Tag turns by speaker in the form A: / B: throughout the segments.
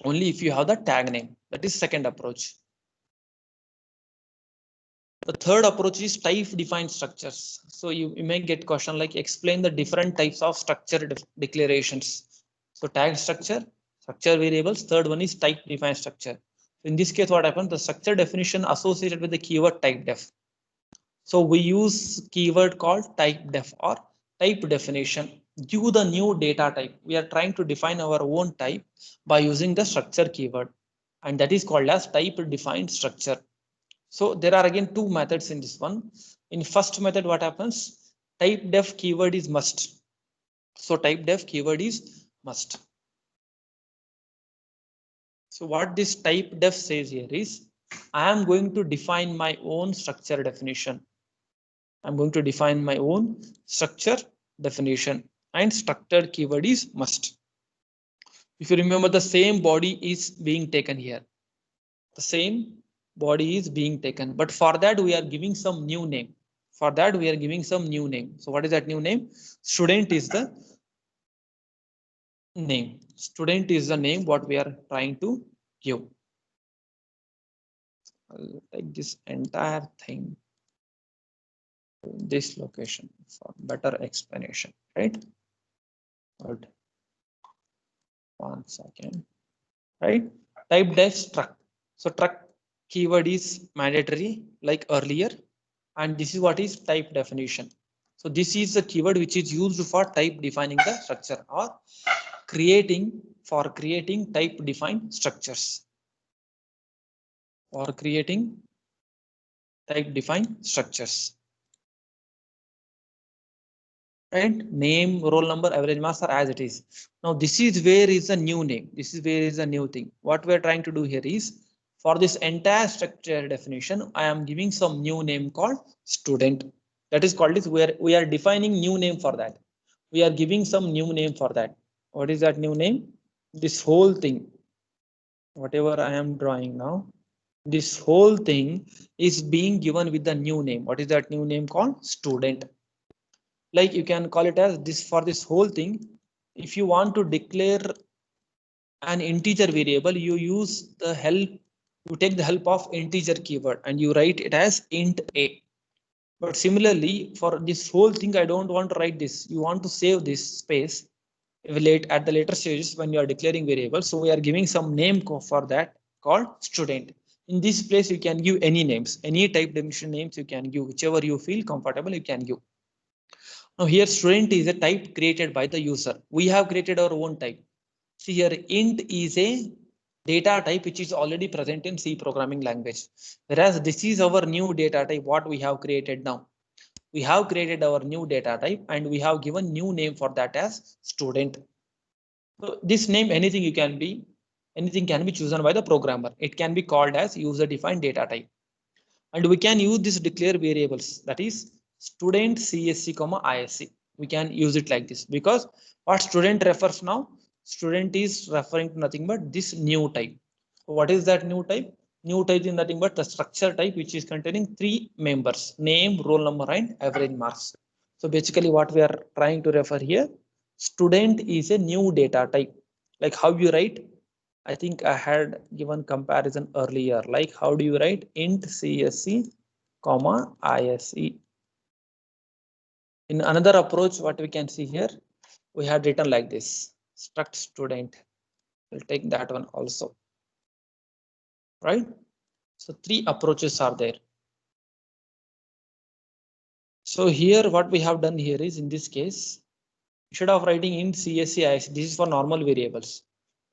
A: only if you have the tag name. That is second approach. The third approach is type defined structures. So you may get question like explain the different types of structure declarations. So tag structure, structure variables. Third one is type defined structure. In this case, what happens? The structure definition associated with the keyword type def. So we use keyword called type def or type definition. Due the new data type, we are trying to define our own type by using the structure keyword, and that is called as type defined structure. So there are again two methods in this one. In first method, what happens? Type def keyword is must. So type def keyword is must. So what this type def says here is, I am going to define my own structure definition. I'm going to define my own structure definition, and structured keyword is must. If you remember, the same body is being taken here. The same body is being taken, but for that we are giving some new name. For that we are giving some new name. So what is that new name? Student is the name. Student is the name what we are trying to give. I'll take this entire thing to this location for better explanation, right? Good. 1 second. Right? Type def struct. So struct keyword is mandatory like earlier, and this is what is type definition. So this is the keyword which is used for type defining the structure or creating type defined structures or creating type defined structures. Right? Name, roll number, average marks are as it is. Now this is where is the new name. This is where is the new thing. What we are trying to do here is, for this entire structure definition, I am giving some new name called student. That is called is where we are defining new name for that. We are giving some new name for that. What is that new name? This whole thing, whatever I am drawing now, this whole thing is being given with the new name. What is that new name called? Student. Like you can call it as this for this whole thing. If you want to declare an integer variable, you use the help, you take the help of integer keyword and you write it as int a. But similarly, for this whole thing, I don't want to write this. You want to save this space at the later stages when you are declaring variables. So we are giving some name for that called student. In this place, you can give any names, any type definition names you can give, whichever you feel comfortable, you can give. Now here student is a type created by the user. We have created our own type. See here, int is a data type which is already present in C programming language. Whereas this is our new data type what we have created now. We have created our new data type and we have given new name for that as student. So this name anything can be chosen by the programmer. It can be called as user defined data type. And we can use this declare variables, that is student CSC comma ISC. We can use it like this because what student refers now, student is referring to nothing but this new type. What is that new type? New type is nothing but the structure type which is containing three members: name, roll number, and average marks. So basically what we are trying to refer here, student is a new data type. Like how you write, I think I had given comparison earlier, like how do you write int CSC comma ISE. In another approach, what we can see here, we had written like this, struct student. We'll take that one also, right? So three approaches are there. So here what we have done here is, in this case, instead of writing int CSC ISE, this is for normal variables.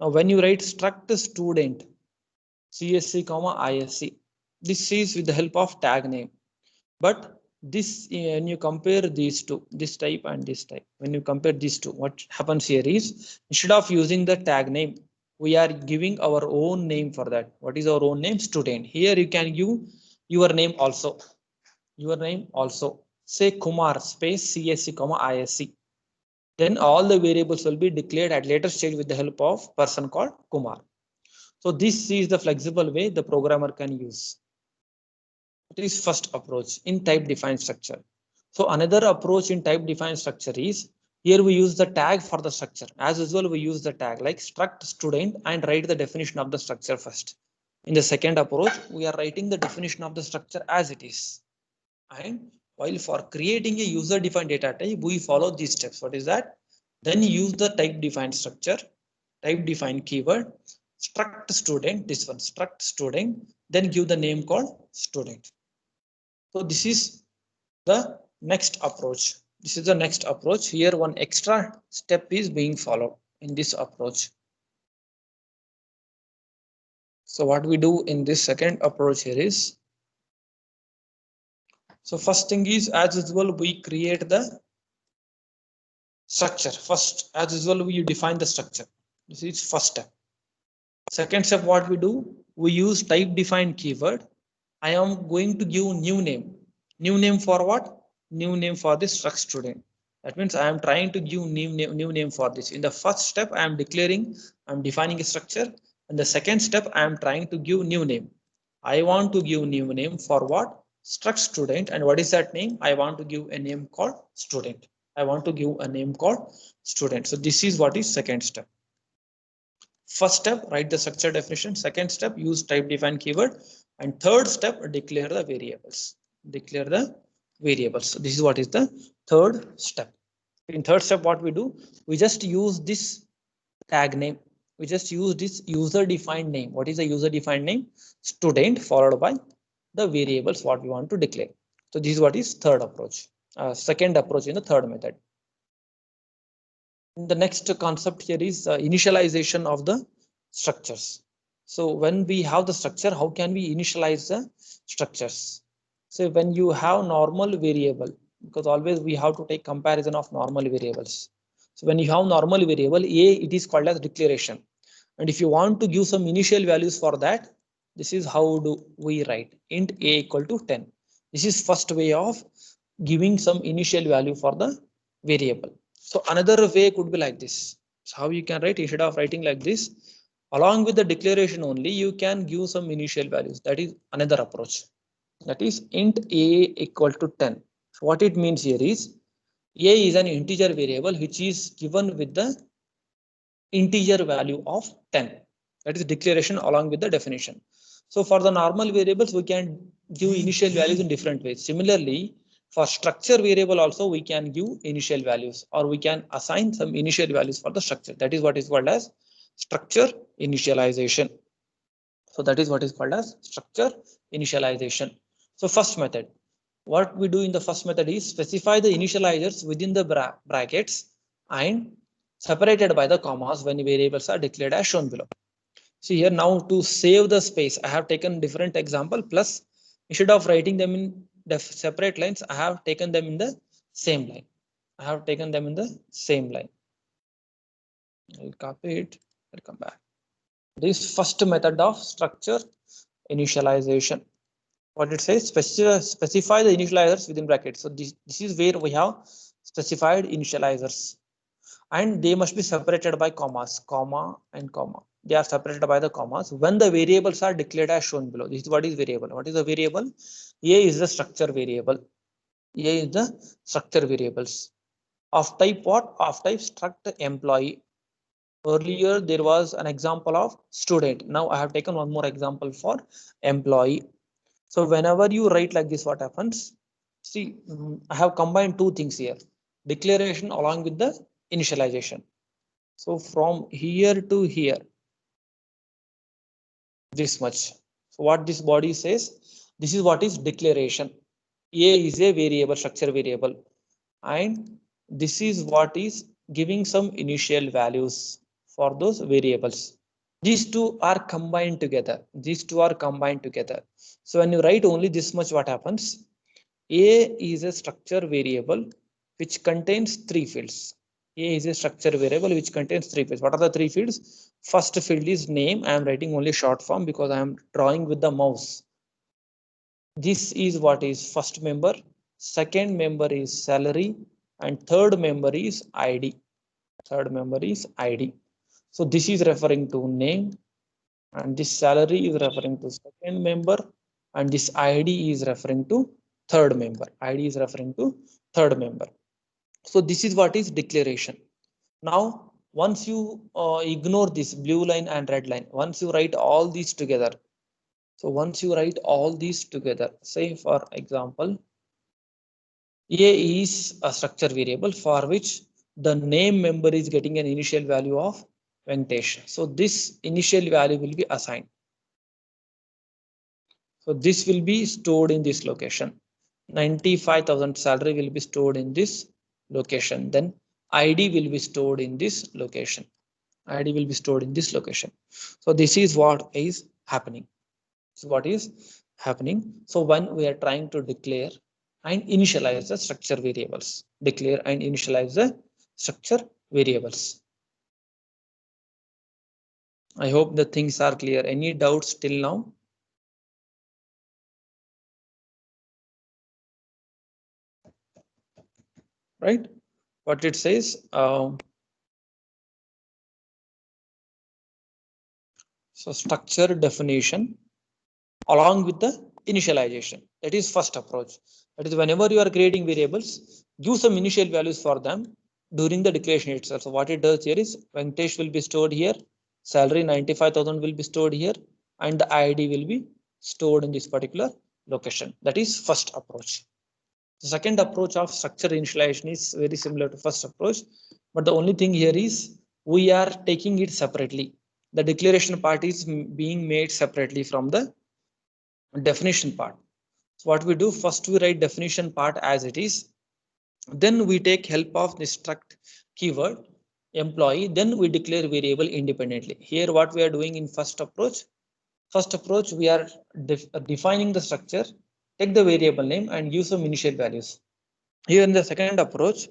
A: Now when you write struct student CSC comma ISC, this is with the help of tag name. But this, when you compare these two, this type and this type, when you compare these two, what happens here is, instead of using the tag name, we are giving our own name for that. What is our own name? Student. Here you can give your name also. Your name also. Say Kumar space CSC comma ISC. Then all the variables will be declared at later stage with the help of person called Kumar. So this is the flexible way the programmer can use. It is first approach in type defined structure. So another approach in type defined structure is Here we use the tag for the structure. As usual, we use the tag like struct student and write the definition of the structure first. In the second approach, we are writing the definition of the structure as it is. And while for creating a user defined data type, we follow these steps. What is that? Then use the type defined structure, type defined keyword, struct student, this one, struct student, then give the name called student. So this is the next approach. This is the next approach. Here one extra step is being followed in this approach. So what we do in this second approach here is, so first thing is, as usual, we create the structure. First, as usual, we define the structure. This is first step. Second step, what we do, we use type defined keyword. I am going to give new name. New name for what? New name for this struct student. That means I am trying to give new name for this. In the first step, I am declaring, I'm defining a structure. And the second step, I am trying to give new name. I want to give new name for what? Struct student. And what is that name? I want to give a name called student. I want to give a name called student. So this is what is second step. First step, write the structure definition. Second step, use type define keyword. And third step, declare the variables. Declare the variables. So this is what is the third step. In third step, what we do, we just use this tag name. We just use this user defined name. What is the user defined name? Student followed by the variables what we want to declare. So this is what is third approach. Second approach in the third method. The next concept here is initialization of the structures. So when we have the structure, how can we initialize the structures? So when you have normal variable, because always we have to take comparison of normal variables. So when you have normal variable A, it is called as declaration. And if you want to give some initial values for that, this is how do we write int A equal to 10. This is first way of giving some initial value for the variable. So another way could be like this. So how you can write, instead of writing like this, along with the declaration only, you can give some initial values. That is another approach. That is int A equal to 10. So what it means here is A is an integer variable which is given with the integer value of 10. That is declaration along with the definition. So for the normal variables, we can give initial values in different ways. Similarly, for structure variable also we can give initial values, or we can assign some initial values for the structure. That is what is called as structure initialization. So that is what is called as structure initialization. So first method, what we do in the first method is specify the initializers within the brackets and separated by the commas when variables are declared as shown below. See here, now to save the space, I have taken different example, plus instead of writing them in the separate lines, I have taken them in the same line. I have taken them in the same line. I'll copy it. I'll come back. This first method of structure initialization. What it says, specify the initializers within brackets. So this is where we have specified initializers, and they must be separated by commas, comma and comma. They are separated by the commas when the variables are declared as shown below. This is what is variable. What is the variable? A is the structure variable. A is the structure variables of type what? Of type struct employee. Earlier there was an example of student. Now I have taken one more example for employee. So whenever you write like this, what happens? See, I have combined two things here, declaration along with the initialization. So from here to here, this much. So what this body says, this is what is declaration. A is a variable, structure variable, and this is what is giving some initial values for those variables. These two are combined together. These two are combined together. So when you write only this much, what happens? A is a structure variable which contains three fields. A is a structure variable which contains three fields. What are the three fields? First field is name. I am writing only short form because I am drawing with the mouse. This is what is first member. Second member is salary, and third member is ID. Third member is ID. So this is referring to name, and this salary is referring to second member, and this ID is referring to third member. ID is referring to third member. So this is what is declaration. Now, once you ignore this blue line and red line, once you write all these together, so once you write all these together, say for example, A is a structure variable for which the name member is getting an initial value of Venkatesh. So this initial value will be assigned. So this will be stored in this location. 95,000 salary will be stored in this location. Then ID will be stored in this location. ID will be stored in this location. So this is what is happening. So what is happening? So when we are trying to declare and initialize the structure variables, declare and initialize the structure variables. I hope the things are clear. Any doubts till now? Right? What it says, so structure definition along with the initialization. That is first approach. That is whenever you are creating variables, give some initial values for them during the declaration itself. So what it does here is Venkatesh will be stored here, salary 95,000 will be stored here, and the ID will be stored in this particular location. That is first approach. The second approach of structure initialization is very similar to first approach, but the only thing here is we are taking it separately. The declaration part is being made separately from the definition part. So what we do, first we write definition part as it is, then we take help of the struct keyword employee, then we declare variable independently. Here what we are doing in first approach we are defining the structure, take the variable name and use some initial values. Here in the second approach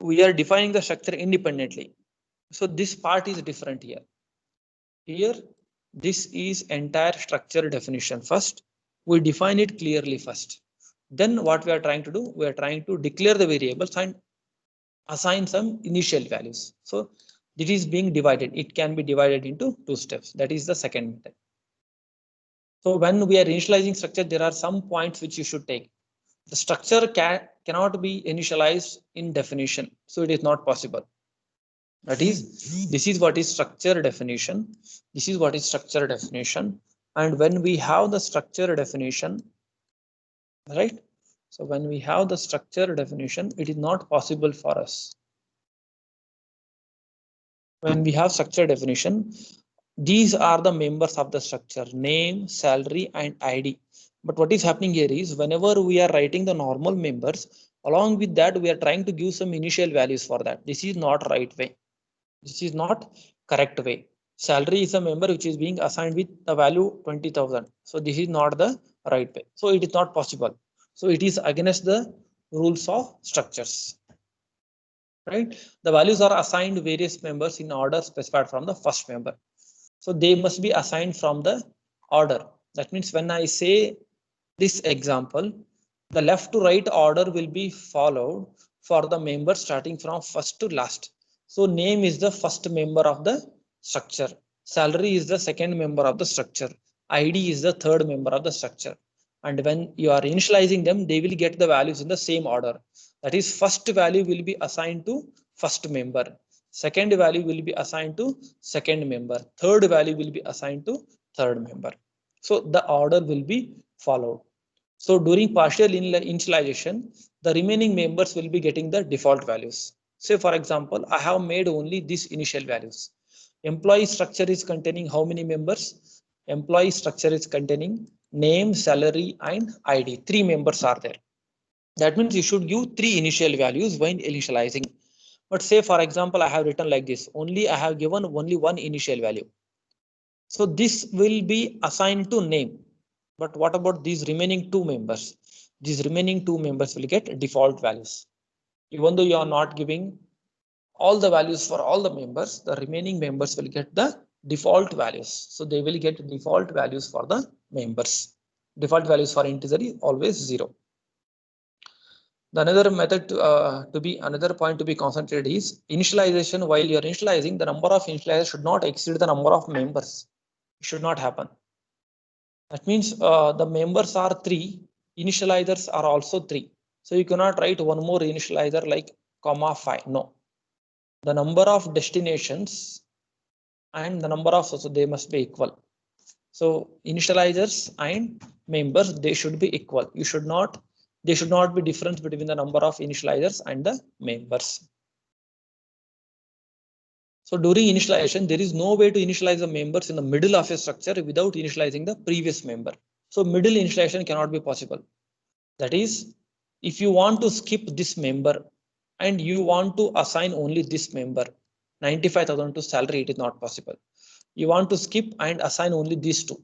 A: we are defining the structure independently. So this part is different here. Here this is entire structure definition. First we define it clearly first, then what we are trying to do, we are trying to declare the variables and assign some initial values. So it is being divided, it can be divided into two steps. That is the second method. So when we are initializing structure, there are some points which you should take. The structure cannot be initialized in definition, so it is not possible. That is, this is what is structure definition. This is what is structure definition. And when we have the structure definition, right? So when we have the structure definition, it is not possible for us. When we have structure definition, these are the members of the structure, name, salary, and ID. But what is happening here is whenever we are writing the normal members, along with that, we are trying to give some initial values for that. This is not right way. This is not correct way. Salary is a member which is being assigned with the value 20,000. So this is not the right way. So it is not possible. So it is against the rules of structures. Right? The values are assigned various members in order specified from the first member. So they must be assigned from the order. That means when I say this example, the left to right order will be followed for the member starting from first to last. So name is the first member of the structure. Salary is the second member of the structure. ID is the third member of the structure. And when you are initializing them, they will get the values in the same order. That is, first value will be assigned to first member. Second value will be assigned to second member. Third value will be assigned to third member. So the order will be followed. So during partial initialization, the remaining members will be getting the default values. Say for example, I have made only these initial values. Employee structure is containing how many members? Employee structure is containing name, salary, and ID. 3 members are there. That means you should give 3 initial values when initializing. But say for example, I have written like this, only I have given only one initial value. So this will be assigned to name. But what about these remaining 2 members? These remaining 2 members will get default values. Even though you are not giving all the values for all the members, the remaining members will get the default values. So they will get default values for the members. Default values for integer is always 0. The another method to be another point to be concentrated is initialization. While you are initializing, the number of initializers should not exceed the number of members. It should not happen. That means the members are 3, initializers are also 3. So you cannot write one more initializer like comma 5. No, the number of destinations and the number of, so they must be equal. So initializers and members, they should be equal. They should not be difference between the number of initializers and the members. So during initialization, there is no way to initialize the members in the middle of a structure without initializing the previous member. So middle initialization cannot be possible. That is, if you want to skip this member and you want to assign only this member 95,000 to salary, it is not possible. You want to skip and assign only these two.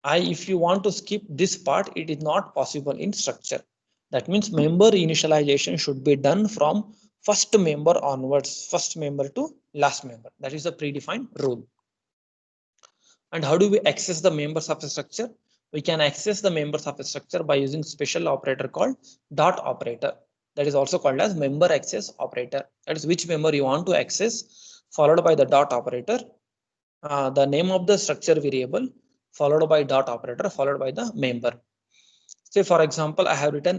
A: If you want to skip this part, it is not possible in structure. That means member initialization should be done from first member onwards, first member to last member. That is a predefined rule. And how do we access the members of a structure? We can access the members of a structure by using special operator called dot operator. That is also called as member access operator. That is which member you want to access, followed by the dot operator, the name of the structure variable, followed by dot operator, followed by the member. Say for example, I have written